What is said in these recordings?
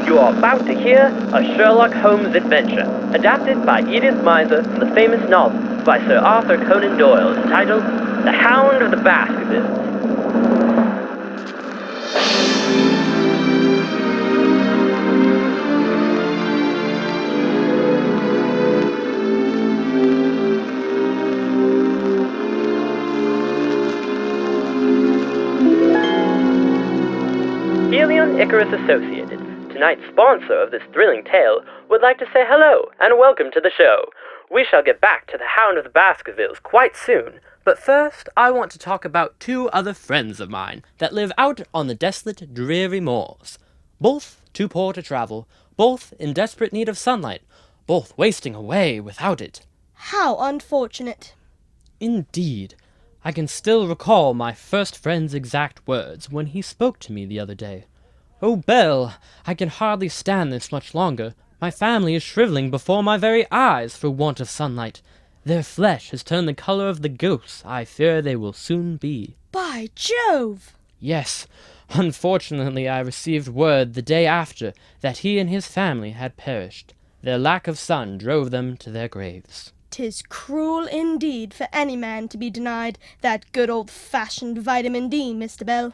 You are about to hear a Sherlock Holmes adventure, adapted by Edith Miser from the famous novel by Sir Arthur Conan Doyle entitled The Hound of the Baskervilles. Helion Icarus Associated, tonight's sponsor of this thrilling tale, would like to say hello and welcome to the show. We shall get back to the Hound of the Baskervilles quite soon, but first I want to talk about two other friends of mine that live out on the desolate, dreary moors. Both too poor to travel, both in desperate need of sunlight, both wasting away without it. How unfortunate. Indeed. I can still recall my first friend's exact words when he spoke to me the other day. "Oh, Belle, I can hardly stand this much longer. My family is shriveling before my very eyes for want of sunlight. Their flesh has turned the color of the ghosts I fear they will soon be." By Jove! Yes, unfortunately I received word the day after that he and his family had perished. Their lack of sun drove them to their graves. 'Tis cruel indeed for any man to be denied that good old-fashioned vitamin D, Mr. Bell.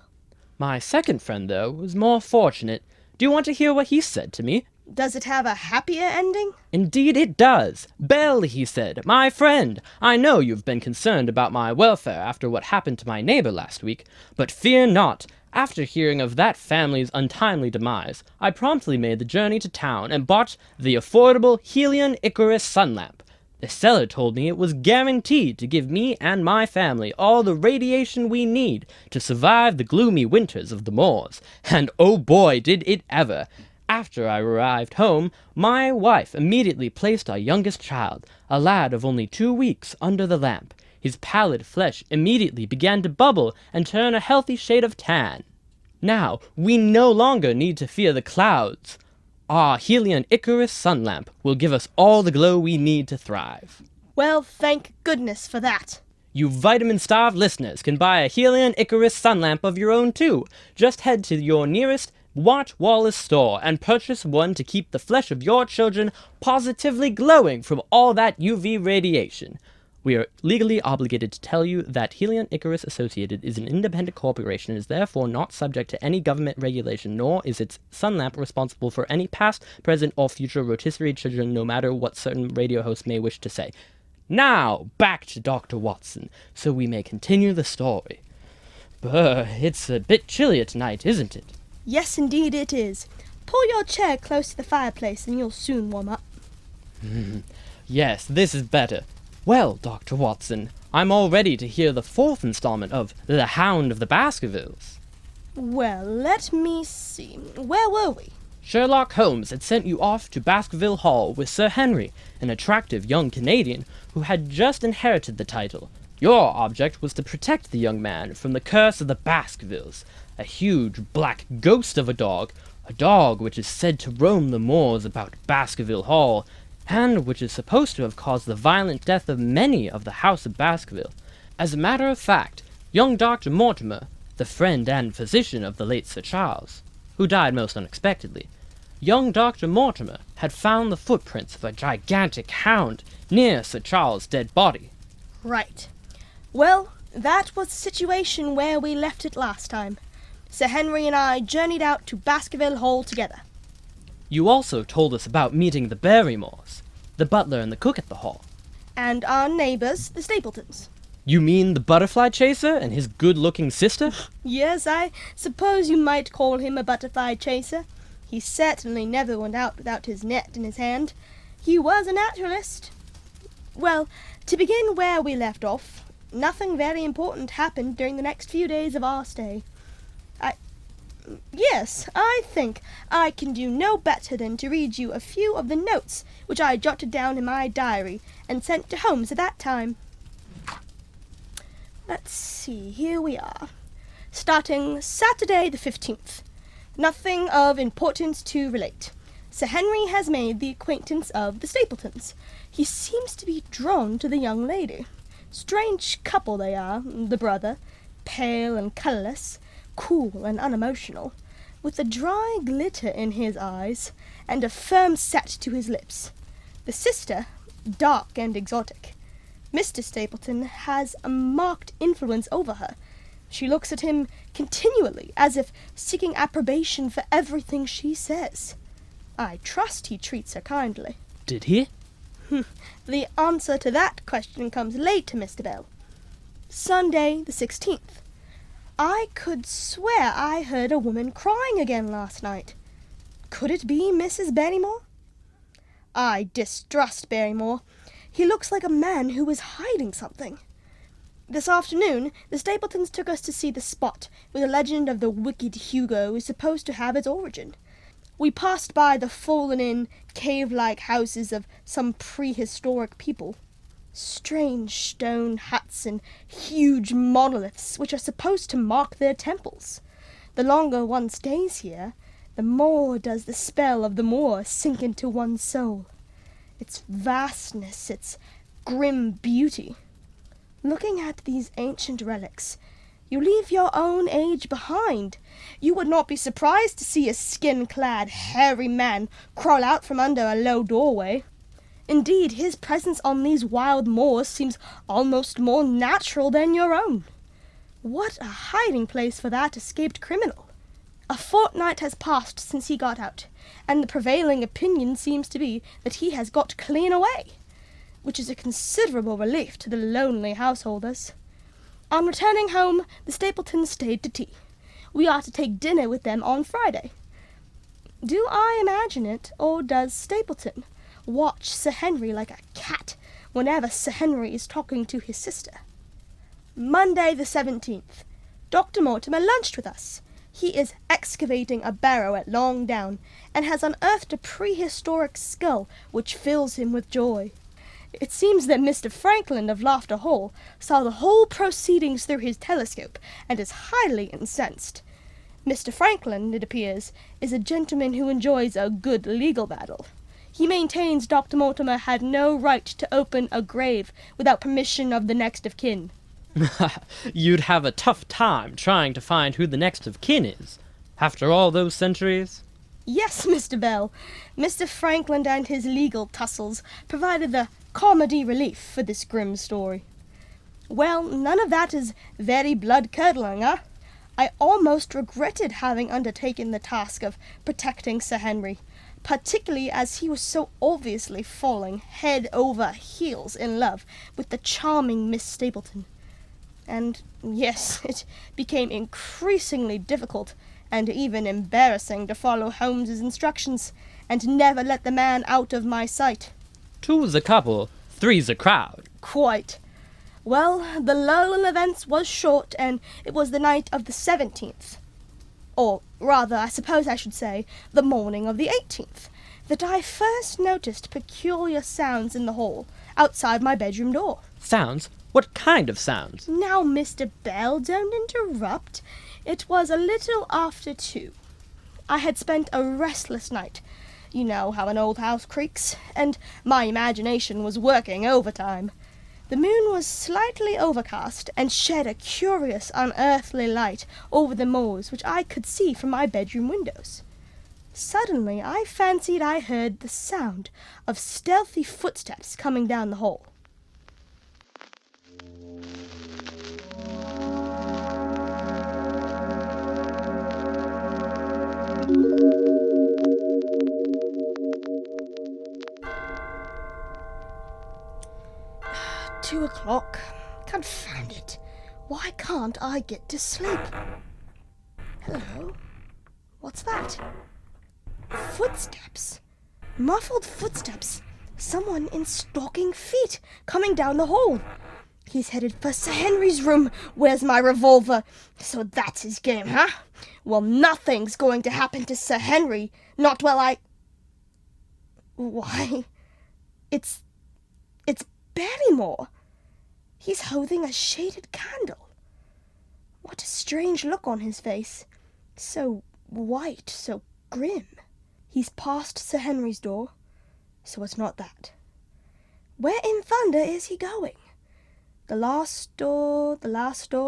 My second friend, though, was more fortunate. Do you want to hear what he said to me? Does it have a happier ending? Indeed it does. "Belle," he said, "my friend, I know you've been concerned about my welfare after what happened to my neighbor last week, but fear not. After hearing of that family's untimely demise, I promptly made the journey to town and bought the affordable Helion Icarus sun lamp. The seller told me it was guaranteed to give me and my family all the radiation we need to survive the gloomy winters of the moors, and oh boy did it ever! After I arrived home, my wife immediately placed our youngest child, a lad of only 2 weeks, under the lamp. His pallid flesh immediately began to bubble and turn a healthy shade of tan. Now, we no longer need to fear the clouds. Our Helion Icarus sun lamp will give us all the glow we need to thrive." Well, thank goodness for that. You vitamin-starved listeners can buy a Helion Icarus sun lamp of your own too. Just head to your nearest Watch Wallace store and purchase one to keep the flesh of your children positively glowing from all that UV radiation. We are legally obligated to tell you that Helion Icarus Associated is an independent corporation and is therefore not subject to any government regulation, nor is its sun lamp responsible for any past, present, or future rotisserie children, no matter what certain radio hosts may wish to say. Now, back to Dr. Watson, so we may continue the story. Brr, it's a bit chillier tonight, isn't it? Yes, indeed it is. Pull your chair close to the fireplace and you'll soon warm up. Yes, this is better. Well, Dr. Watson, I'm all ready to hear the fourth installment of The Hound of the Baskervilles. Well, let me see. Where were we? Sherlock Holmes had sent you off to Baskerville Hall with Sir Henry, an attractive young Canadian who had just inherited the title. Your object was to protect the young man from the curse of the Baskervilles, a huge black ghost of a dog which is said to roam the moors about Baskerville Hall, and which is supposed to have caused the violent death of many of the House of Baskerville. As a matter of fact, young Dr. Mortimer, the friend and physician of the late Sir Charles, who died most unexpectedly, young Dr. Mortimer had found the footprints of a gigantic hound near Sir Charles' dead body. Right. Well, that was the situation where we left it last time. Sir Henry and I journeyed out to Baskerville Hall together. You also told us about meeting the Barrymores, the butler and the cook at the hall. And our neighbours, the Stapletons. You mean the butterfly chaser and his good-looking sister? Yes, I suppose you might call him a butterfly chaser. He certainly never went out without his net in his hand. He was a naturalist. Well, to begin where we left off, nothing very important happened during the next few days of our stay. Yes, I think I can do no better than to read you a few of the notes which I jotted down in my diary and sent to Holmes at that time. Let's see, here we are. Starting Saturday the 15th. Nothing of importance to relate. Sir Henry has made the acquaintance of the Stapletons. He seems to be drawn to the young lady. Strange couple they are, the brother, pale and colourless, cool and unemotional. with a dry glitter in his eyes and a firm set to his lips. The sister, dark and exotic. Mr. Stapleton has a marked influence over her. She looks at him continually, as if seeking approbation for everything she says. I trust he treats her kindly. Did he? The answer to that question comes later, Mr. Bell. Sunday the 16th. I could swear I heard a woman crying again last night. Could it be Mrs. Barrymore? I distrust Barrymore. He looks like a man who is hiding something. This afternoon, the Stapletons took us to see the spot where the legend of the wicked Hugo is supposed to have its origin. We passed by the fallen-in, cave-like houses of some prehistoric people. Strange stone huts and huge monoliths which are supposed to mark their temples. The longer one stays here, the more does the spell of the moor sink into one's soul. Its vastness, its grim beauty. Looking at these ancient relics, you leave your own age behind. You would not be surprised to see a skin-clad, hairy man crawl out from under a low doorway. Indeed, his presence on these wild moors seems almost more natural than your own. What a hiding place for that escaped criminal! A fortnight has passed since he got out, and the prevailing opinion seems to be that he has got clean away, which is a considerable relief to the lonely householders. On returning home, the Stapletons stayed to tea. We are to take dinner with them on Friday. Do I imagine it, or does Stapleton watch Sir Henry like a cat whenever Sir Henry is talking to his sister? Monday the 17th. Dr. Mortimer lunched with us. He is excavating a barrow at Long Down, and has unearthed a prehistoric skull which fills him with joy. It seems that Mr. Franklin of Laughter Hall saw the whole proceedings through his telescope, and is highly incensed. Mr. Franklin, it appears, is a gentleman who enjoys a good legal battle. He maintains Dr. Mortimer had no right to open a grave without permission of the next of kin. You'd have a tough time trying to find who the next of kin is, after all those centuries. Yes, Mr. Bell. Mr. Franklin and his legal tussles provided the comedy relief for this grim story. Well, none of that is very blood-curdling, eh? I almost regretted having undertaken the task of protecting Sir Henry, particularly as he was so obviously falling head over heels in love with the charming Miss Stapleton. And yes, it became increasingly difficult and even embarrassing to follow Holmes's instructions, and never let the man out of my sight. 2's a couple, 3's a crowd. Quite. Well, the lull in events was short, and it was the night of the 17th, or rather, I suppose I should say, the morning of the 18th, that I first noticed peculiar sounds in the hall, outside my bedroom door. Sounds? What kind of sounds? Now, Mr. Bell, don't interrupt. It was a little after 2. I had spent a restless night. You know how an old house creaks, and my imagination was working overtime. The moon was slightly overcast, and shed a curious, unearthly light over the moors which I could see from my bedroom windows. Suddenly I fancied I heard the sound of stealthy footsteps coming down the hall. Two o'clock. Confound it. Why can't I get to sleep? Hello? What's that? Footsteps. Muffled footsteps. Someone in stocking feet coming down the hall. He's headed for Sir Henry's room. Where's my revolver? So that's his game, huh? Well, nothing's going to happen to Sir Henry. Not while I... Why, it's Barrymore. He's holding a shaded candle. What a strange look on his face. So white, so grim. He's past Sir Henry's door, so it's not that. Where in thunder is he going? The last door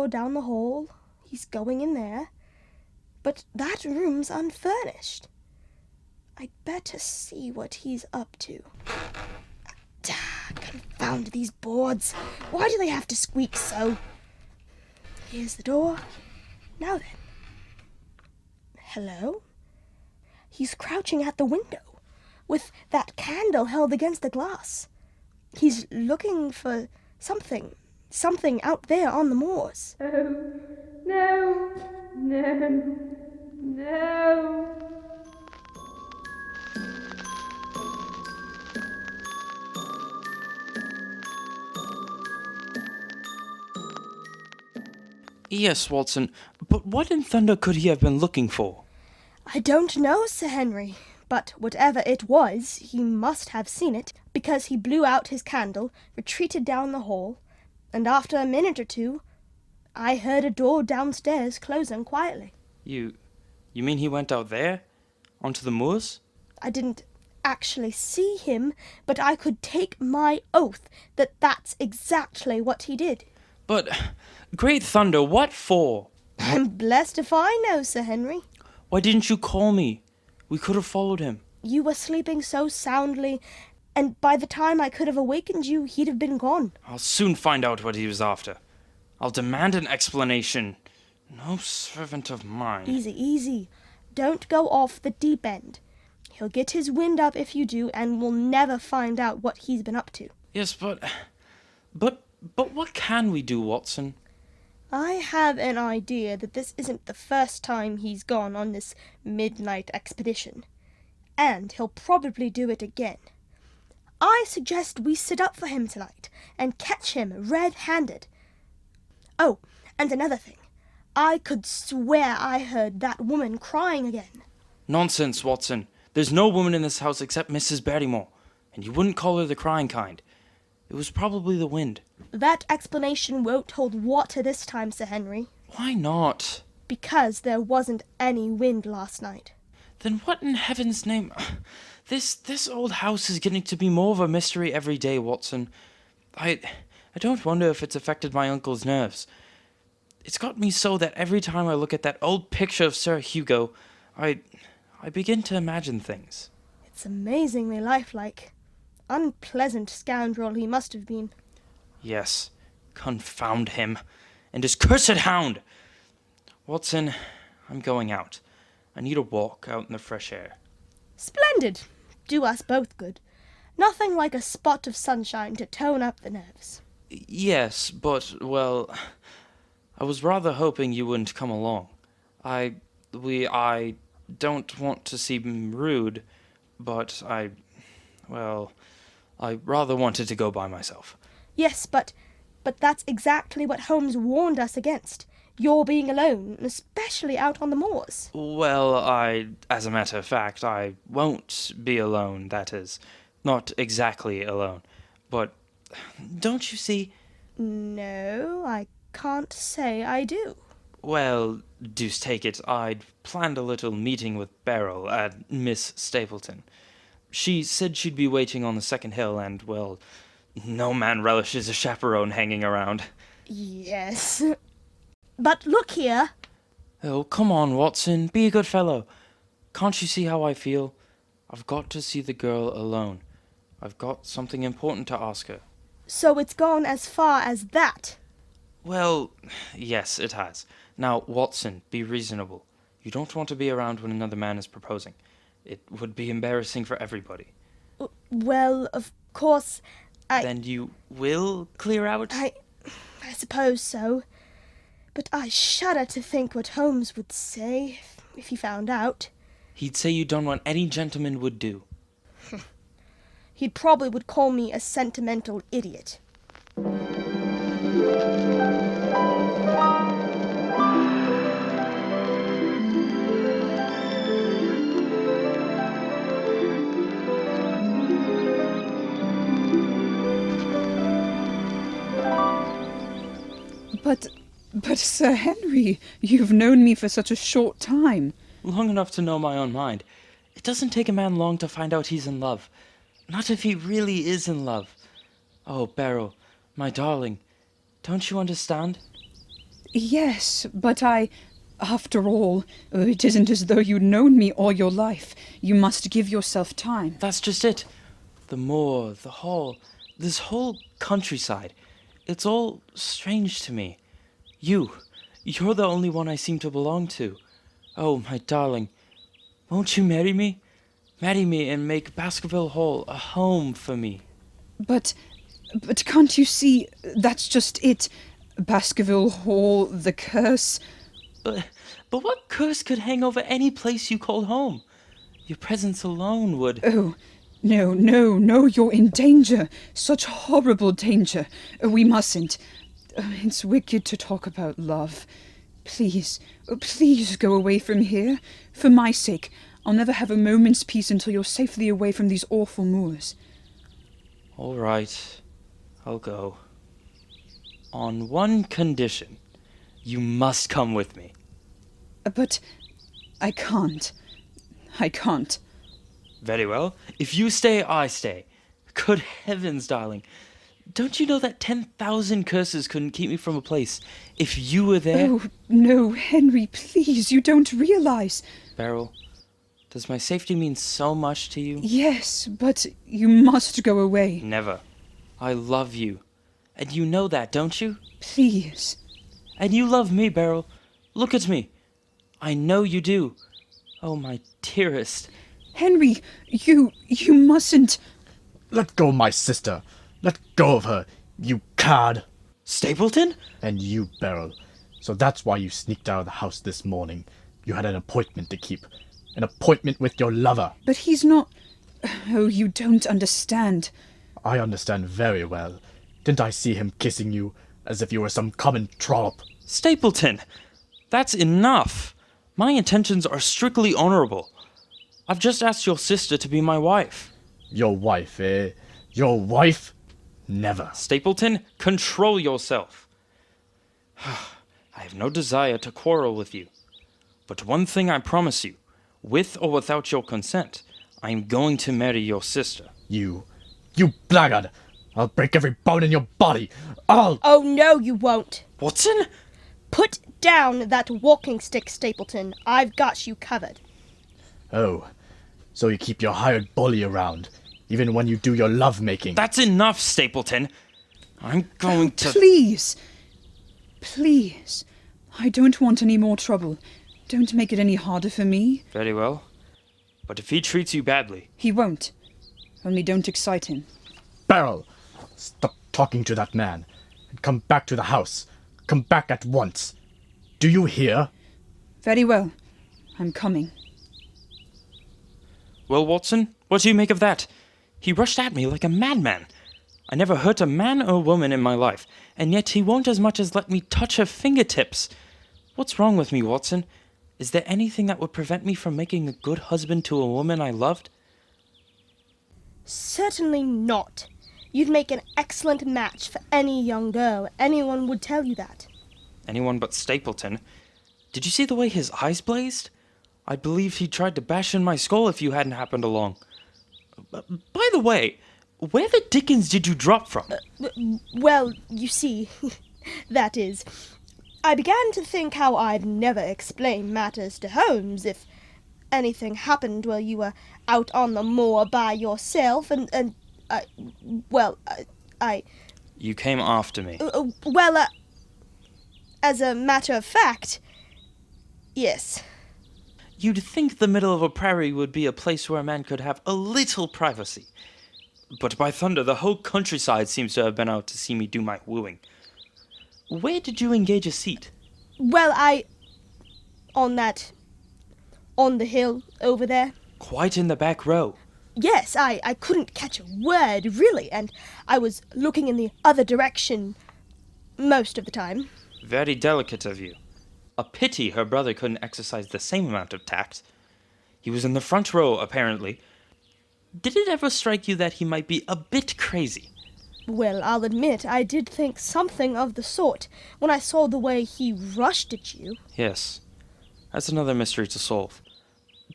down the hall. He's going in there. But that room's unfurnished. I'd better see what he's up to. Confound these boards. Why do they have to squeak so? Here's the door. Now then. Hello? He's crouching at the window, with that candle held against the glass. He's looking for something out there on the moors. Oh, no, no, no. Yes, Watson, but what in thunder could he have been looking for? I don't know, Sir Henry, but whatever it was, he must have seen it, because he blew out his candle, retreated down the hall, and after a minute or two, I heard a door downstairs closing quietly. You mean he went out there? Onto the moors? I didn't actually see him, but I could take my oath that that's exactly what he did. But, great thunder, what for? I'm blessed if I know, Sir Henry. Why didn't you call me? We could have followed him. You were sleeping so soundly, and by the time I could have awakened you, he'd have been gone. I'll soon find out what he was after. I'll demand an explanation. No servant of mine. Easy, easy. Don't go off the deep end. He'll get his wind up if you do, and we'll never find out what he's been up to. Yes, but what can we do, Watson? I have an idea that this isn't the first time he's gone on this midnight expedition, and he'll probably do it again. I suggest we sit up for him tonight and catch him red-handed. Oh, and another thing. I could swear I heard that woman crying again. Nonsense, Watson. There's no woman in this house except Mrs. Barrymore, and you wouldn't call her the crying kind. It was probably the wind. That explanation won't hold water this time, Sir Henry. Why not? Because there wasn't any wind last night. Then what in heaven's name... This old house is getting to be more of a mystery every day, Watson. I don't wonder if it's affected my uncle's nerves. It's got me so that every time I look at that old picture of Sir Hugo, I begin to imagine things. It's amazingly lifelike. Unpleasant scoundrel he must have been. Yes, confound him. And his cursed hound! Watson, I'm going out. I need a walk out in the fresh air. Splendid! Do us both good. Nothing like a spot of sunshine to tone up the nerves. Yes, but, well, I was rather hoping you wouldn't come along. I don't want to seem rude, but I rather wanted to go by myself. Yes, but that's exactly what Holmes warned us against. Your being alone, especially out on the moors. Well, as a matter of fact, I won't be alone, that is. Not exactly alone. But, don't you see? No, I can't say I do. Well, deuce take it, I'd planned a little meeting with Beryl at Miss Stapleton. She said she'd be waiting on the second hill, and, well, no man relishes a chaperone hanging around. Yes. But look here. Oh, come on, Watson, be a good fellow. Can't you see how I feel? I've got to see the girl alone. I've got something important to ask her. So it's gone as far as that? Well, yes, it has. Now, Watson, be reasonable. You don't want to be around when another man is proposing. It would be embarrassing for everybody. Well, of course, Then you will clear out? I suppose so. But I shudder to think what Holmes would say if he found out. He'd say you done what any gentleman would do. He probably would call me a sentimental idiot. But Sir Henry, you've known me for such a short time. Long enough to know my own mind. It doesn't take a man long to find out he's in love. Not if he really is in love. Oh, Beryl, my darling, don't you understand? Yes, but After all, it isn't as though you'd known me all your life. You must give yourself time. That's just it. The moor, the hall, this whole countryside. It's all strange to me. You're the only one I seem to belong to. Oh, my darling, won't you marry me? Marry me and make Baskerville Hall a home for me. But can't you see, that's just it. Baskerville Hall, the curse. But what curse could hang over any place you call home? Your presence alone would... Oh, no, you're in danger. Such horrible danger. We mustn't. It's wicked to talk about love. Please go away from here. For my sake, I'll never have a moment's peace until you're safely away from these awful moors. All right, I'll go. On one condition. You must come with me. But I can't. Very well. If you stay, I stay. Good heavens, darling. Don't you know that 10,000 curses couldn't keep me from a place if you were there? Oh, no, Henry, please, you don't realize. Beryl, does my safety mean so much to you? Yes, but you must go away. Never. I love you. And you know that, don't you? Please. And you love me, Beryl. Look at me. I know you do. Oh, my dearest. Henry, you mustn't. Let go of my sister. Let go of her, you cad. Stapleton? And you, Beryl. So that's why you sneaked out of the house this morning. You had an appointment to keep. An appointment with your lover. But he's not... Oh, you don't understand. I understand very well. Didn't I see him kissing you as if you were some common trollop? Stapleton! That's enough. My intentions are strictly honorable. I've just asked your sister to be my wife. Your wife, eh? Your wife? Never. Stapleton, control yourself. I have no desire to quarrel with you. But one thing I promise you, with or without your consent, I am going to marry your sister. You blackguard! I'll break every bone in your body! I'll... Oh, no, you won't. Watson? Put down that walking stick, Stapleton. I've got you covered. Oh, so you keep your hired bully around, even when you do your love-making. That's enough, Stapleton. I'm going to... Please. I don't want any more trouble. Don't make it any harder for me. Very well. But if he treats you badly... He won't. Only don't excite him. Beryl, stop talking to that man, and come back to the house. Come back at once. Do you hear? Very well. I'm coming. Well, Watson, what do you make of that? He rushed at me like a madman. I never hurt a man or woman in my life, and yet he won't as much as let me touch her fingertips. What's wrong with me, Watson? Is there anything that would prevent me from making a good husband to a woman I loved? Certainly not. You'd make an excellent match for any young girl. Anyone would tell you that. Anyone but Stapleton. Did you see the way his eyes blazed? I believe he tried to bash in my skull if you hadn't happened along. By the way, where the dickens did you drop from? Well, you see, that is, I began to think how I'd never explain matters to Holmes if anything happened while you were out on the moor by yourself, and I... You came after me. As a matter of fact, yes. You'd think the middle of a prairie would be a place where a man could have a little privacy. But by thunder, the whole countryside seems to have been out to see me do my wooing. Where did you engage a seat? Well, on the hill over there. Quite in the back row. Yes, I couldn't catch a word, really, and I was looking in the other direction most of the time. Very delicate of you. A pity her brother couldn't exercise the same amount of tact. He was in the front row, apparently. Did it ever strike you that he might be a bit crazy? Well, I'll admit I did think something of the sort when I saw the way he rushed at you. Yes. That's another mystery to solve.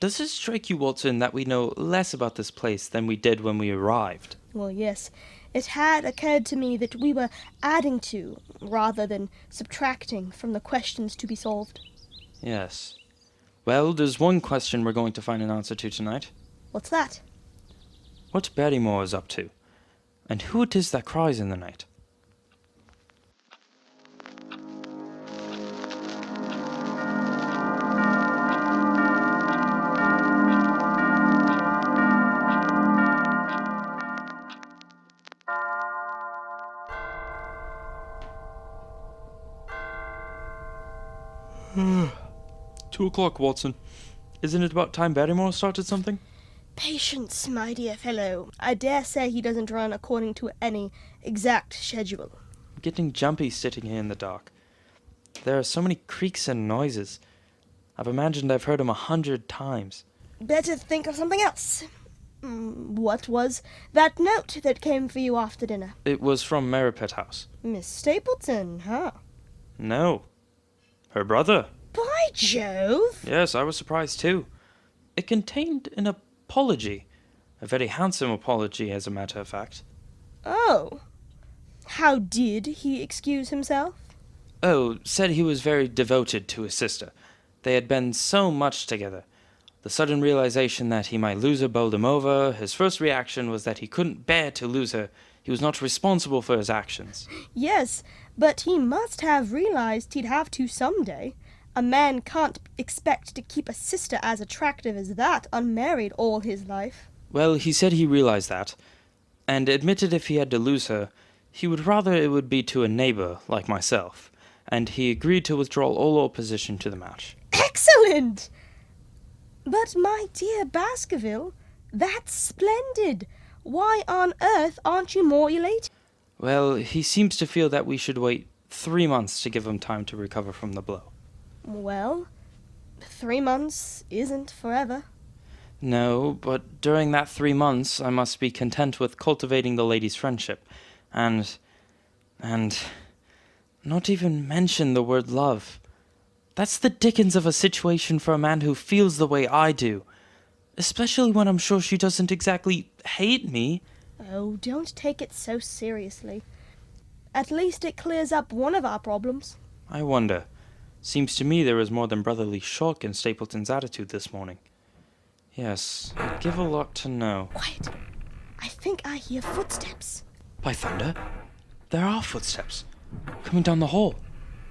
Does it strike you, Watson, that we know less about this place than we did when we arrived? Well, yes. It had occurred to me that we were adding to, rather than subtracting, from the questions to be solved. Yes. Well, there's one question we're going to find an answer to tonight. What's that? What Barrymore is up to, and who it is that cries in the night. Two o'clock, Watson. Isn't it about time Barrymore started something? Patience, my dear fellow. I dare say he doesn't run according to any exact schedule. I'm getting jumpy sitting here in the dark. There are so many creaks and noises. I've imagined I've heard them 100 times. Better think of something else. What was that note that came for you after dinner? It was from Merripit House. Miss Stapleton, huh? No. Her brother. By Jove! Yes, I was surprised too. It contained an apology. A very handsome apology, as a matter of fact. Oh. How did he excuse himself? Oh, said he was very devoted to his sister. They had been so much together. The sudden realization that he might lose her bowled him over. His first reaction was that he couldn't bear to lose her. He was not responsible for his actions. Yes, but he must have realized he'd have to someday. A man can't expect to keep a sister as attractive as that unmarried all his life. Well, he said he realized that, and admitted if he had to lose her, he would rather it would be to a neighbor like myself, and he agreed to withdraw all opposition to the match. Excellent! But, my dear Baskerville, that's splendid. Why on earth aren't you more elated? Well, he seems to feel that we should wait 3 months to give him time to recover from the blow. Well, 3 months isn't forever. No, but during that 3 months I must be content with cultivating the lady's friendship, and not even mention the word love. That's the dickens of a situation for a man who feels the way I do, especially when I'm sure she doesn't exactly hate me. Oh, don't take it so seriously. At least it clears up one of our problems. I wonder. Seems to me there was more than brotherly shock in Stapleton's attitude this morning. Yes, I'd give a lot to know. Quiet. I think I hear footsteps. By thunder, there are footsteps coming down the hall.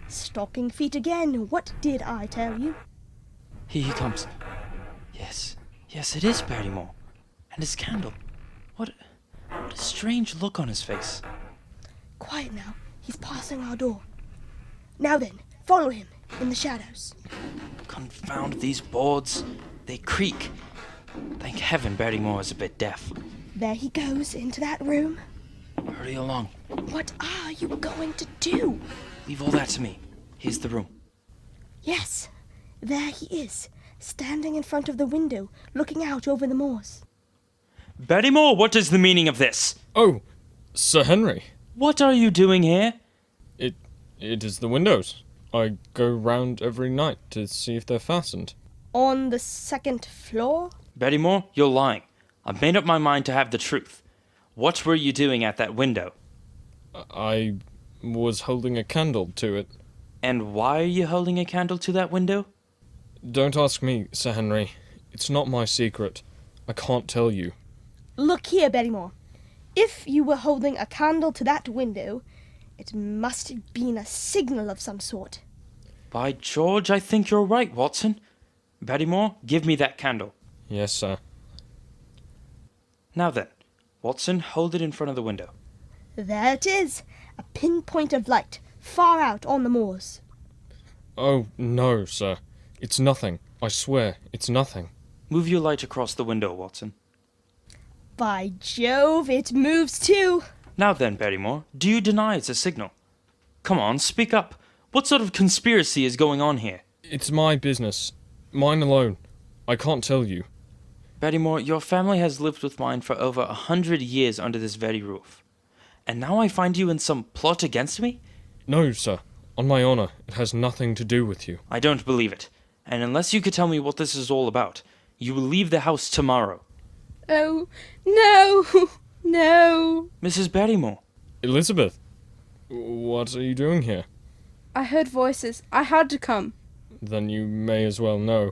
Stocking feet again. What did I tell you? Here he comes. Yes, it is Barrymore. And his candle. What a strange look on his face. Quiet now. He's passing our door. Now then, follow him in the shadows. Confound these boards. They creak. Thank heaven Barrymore is a bit deaf. There he goes into that room. Hurry along. What are you going to do? Leave all that to me. Here's the room. Yes, there he is, standing in front of the window, looking out over the moors. Barrymore, what is the meaning of this? Oh, Sir Henry. What are you doing here? It is the windows. I go round every night to see if they're fastened. On the second floor? Barrymore, you're lying. I've made up my mind to have the truth. What were you doing at that window? I was holding a candle to it. And why are you holding a candle to that window? Don't ask me, Sir Henry. It's not my secret. I can't tell you. Look here, Barrymore. If you were holding a candle to that window, it must have been a signal of some sort. By George, I think you're right, Watson. Barrymore, give me that candle. Yes, sir. Now then, Watson, hold it in front of the window. There it is, a pinpoint of light, far out on the moors. Oh, no, sir. It's nothing. I swear, it's nothing. Move your light across the window, Watson. By Jove, it moves too. Now then, Barrymore, do you deny it's a signal? Come on, speak up. What sort of conspiracy is going on here? It's my business. Mine alone. I can't tell you. Barrymore, your family has lived with mine for over 100 years under this very roof. And now I find you in some plot against me? No, sir. On my honor, it has nothing to do with you. I don't believe it. And unless you could tell me what this is all about, you will leave the house tomorrow. Oh, no, no. Mrs. Barrymore. Elizabeth, what are you doing here? I heard voices. I had to come. then you may as well know.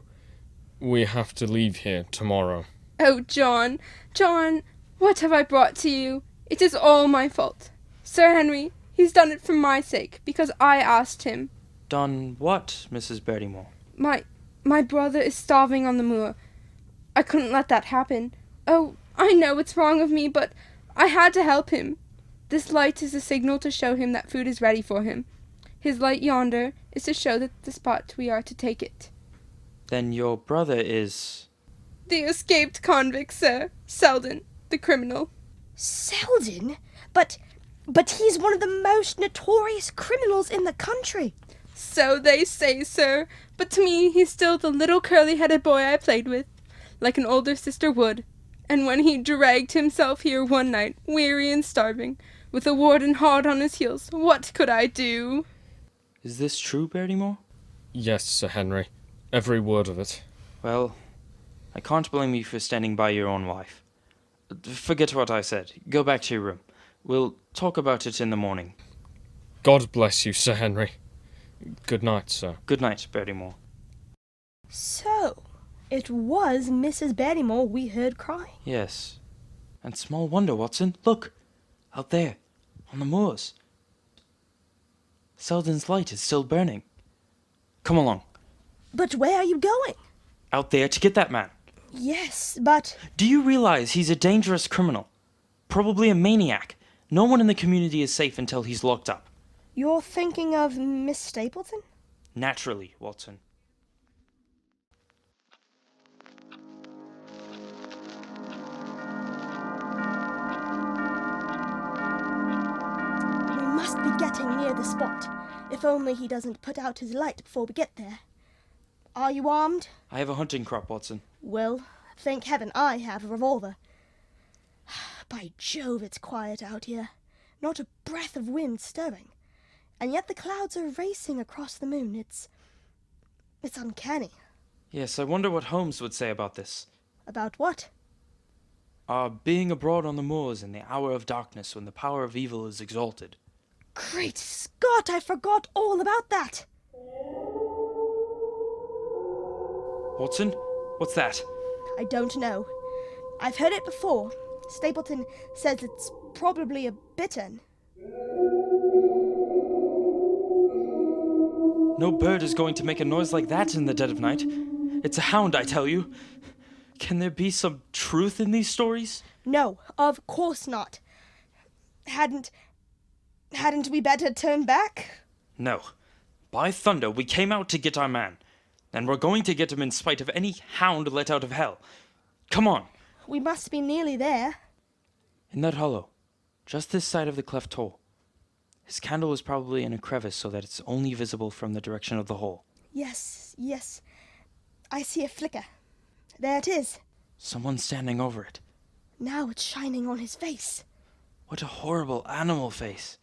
We have to leave here tomorrow. Oh, John, John, what have I brought to you? It is all my fault. Sir Henry, he's done it for my sake, because I asked him. Done what, Mrs. Bertymore? My brother is starving on the moor. I couldn't let that happen. Oh, I know it's wrong of me, but I had to help him. This light is a signal to show him that food is ready for him. His light yonder is to show that the spot we are to take it. Then your brother is... The escaped convict, sir. Selden, the criminal. Selden? But he's one of the most notorious criminals in the country. So they say, sir, but to me he's still the little curly-headed boy I played with, like an older sister would. And when he dragged himself here one night, weary and starving, with a warden hard on his heels, what could I do? Is this true, Bertymore? Yes, Sir Henry. Every word of it. Well, I can't blame you for standing by your own wife. Forget what I said. Go back to your room. We'll talk about it in the morning. God bless you, Sir Henry. Good night, sir. Good night, Bertymore. So, it was Mrs. Bertymore we heard crying. Yes. And small wonder, Watson. Look! Out there, on the moors. Selden's light is still burning. Come along. But where are you going? Out there to get that man. Yes, but... Do you realize he's a dangerous criminal? Probably a maniac. No one in the community is safe until he's locked up. You're thinking of Miss Stapleton? Naturally, Watson. We must be getting near the spot. If only he doesn't put out his light before we get there. Are you armed? I have a hunting crop, Watson. Well, thank heaven I have a revolver. By Jove, it's quiet out here. Not a breath of wind stirring. And yet the clouds are racing across the moon. It's uncanny. Yes, I wonder what Holmes would say about this. About what? Our being abroad on the moors in the hour of darkness when the power of evil is exalted. Great Scott, I forgot all about that. Watson, what's that? I don't know. I've heard it before. Stapleton says it's probably a bittern. No bird is going to make a noise like that in the dead of night. It's a hound, I tell you. Can there be some truth in these stories? No, of course not. Hadn't we better turn back? No. By thunder, we came out to get our man. And we're going to get him in spite of any hound let out of hell. Come on. We must be nearly there. In that hollow, just this side of the cleft hole. His candle is probably in a crevice so that it's only visible from the direction of the hole. Yes. I see a flicker. There it is. Someone's standing over it. Now it's shining on his face. What a horrible animal face.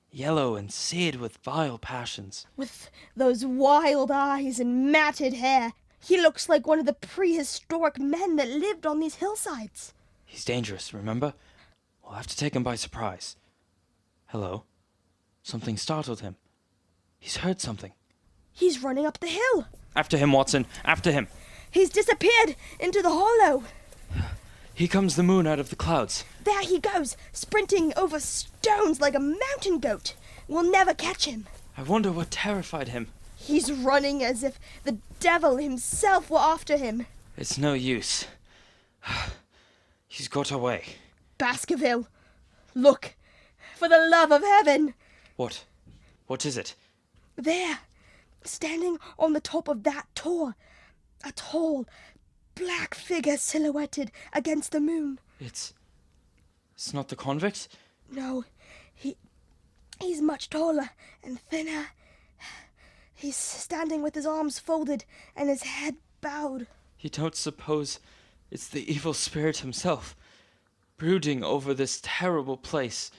Yellow and seared with vile passions. With those wild eyes and matted hair. He looks like one of the prehistoric men that lived on these hillsides. He's dangerous, remember? We'll have to take him by surprise. Hello? Something startled him. He's heard something. He's running up the hill. After him, Watson. After him. He's disappeared into the hollow. Here comes the moon out of the clouds. There he goes, sprinting over stones like a mountain goat. We'll never catch him. I wonder what terrified him. He's running as if the devil himself were after him. It's no use. He's got away. Baskerville, look, for the love of heaven. What? What is it? There, standing on the top of that tor, a tall, black figure silhouetted against the moon. It's not the convict? No, he's much taller and thinner. He's standing with his arms folded and his head bowed. You don't suppose it's the evil spirit himself, brooding over this terrible place?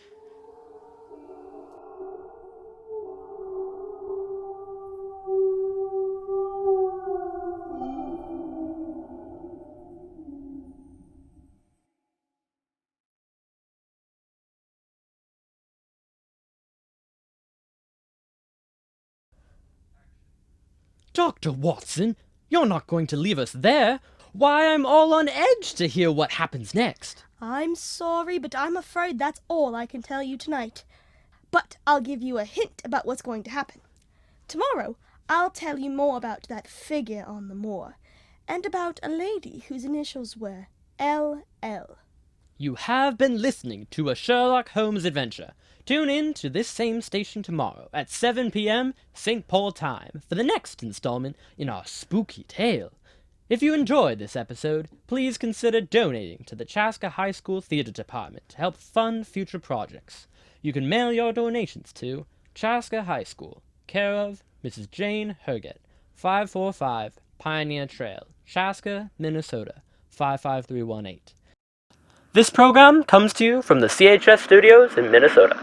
Dr. Watson, you're not going to leave us there. Why, I'm all on edge to hear what happens next. I'm sorry, but I'm afraid that's all I can tell you tonight. But I'll give you a hint about what's going to happen. Tomorrow, I'll tell you more about that figure on the moor, and about a lady whose initials were L.L. You have been listening to a Sherlock Holmes adventure. Tune in to this same station tomorrow at 7 p.m. St. Paul time for the next installment in our spooky tale. If you enjoyed this episode, please consider donating to the Chaska High School Theater Department to help fund future projects. You can mail your donations to Chaska High School, care of Mrs. Jane Herget, 545 Pioneer Trail, Chaska, Minnesota, 55318. This program comes to you from the CHS studios in Minnesota.